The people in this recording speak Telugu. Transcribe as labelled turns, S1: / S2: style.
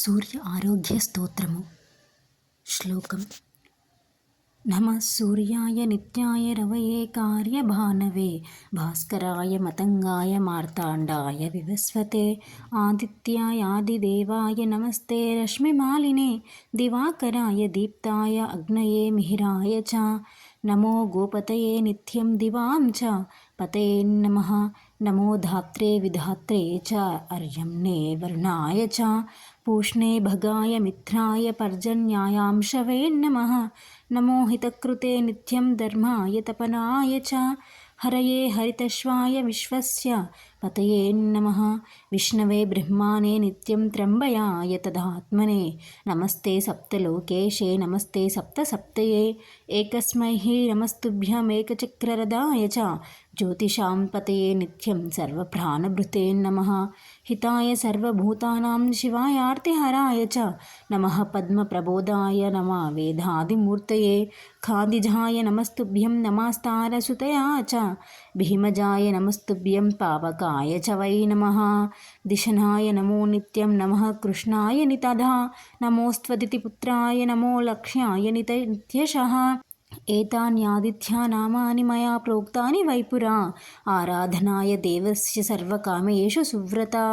S1: సూర్య ఆరోగ్య స్తోత్రము. శ్లోకం. నమః సూర్యాయ నిత్యాయ రవయే కార్యభానవే భాస్కరాయ మతంగాయ మార్తాండాయ వివస్వతే ఆదిత్యాయ ఆదిదేవాయ నమస్తే రశ్మిమాలినే దివాకరాయ దీప్తాయ అగ్నయే మిహిరాయ చ నమో గోపతయే నిత్యం దివాం చ పతయే నమః నమో ధాత్రే విధాత్రే చ అర్యమ్నే వరుణాయ చ పూష్ణే భగాయ మిత్రాయ పర్జన్యాయాంశవే నమః నమో హితకృతే నిత్యం ధర్మాయ తపనాయ చ హరయే హరితశ్వాయ విశ్వస్య పతయే నమః విష్ణవే బ్రహ్మాణే నిత్యం త్ర్యంబయాయ తదాత్మనే నమస్తే సప్తలోకేశే నమస్తే సప్తసప్తయే ఏకస్మై నమస్తుభ్యమేకచక్రరథాయ చ జ్యోతిషాం పతయే నిత్యం సర్వప్రాణభృతే నమః హితాయ సర్వభూతానాం శివాయార్తిహరాయ చ నమః పద్మప్రబోధాయ నమః వేదాదిమూర్తయే ఖాదిజాయ నమస్తుభ్యం నమస్తారసుతయా చ భీమజాయ నమస్తుభ్యం పావకాయ చ వై నమః దిశనాయ నమో నిత్యం నమః కృష్ణాయ నితధా నమోస్త్వదితి పుత్రాయ నమో లక్ష్యాయ నిత్యశః ఏతాన్యాదిత్యానామాని మయా ప్రోక్తాని వైపురా ఆరాధనాయ దేవస్య సర్వకామయేషు సువ్రతా.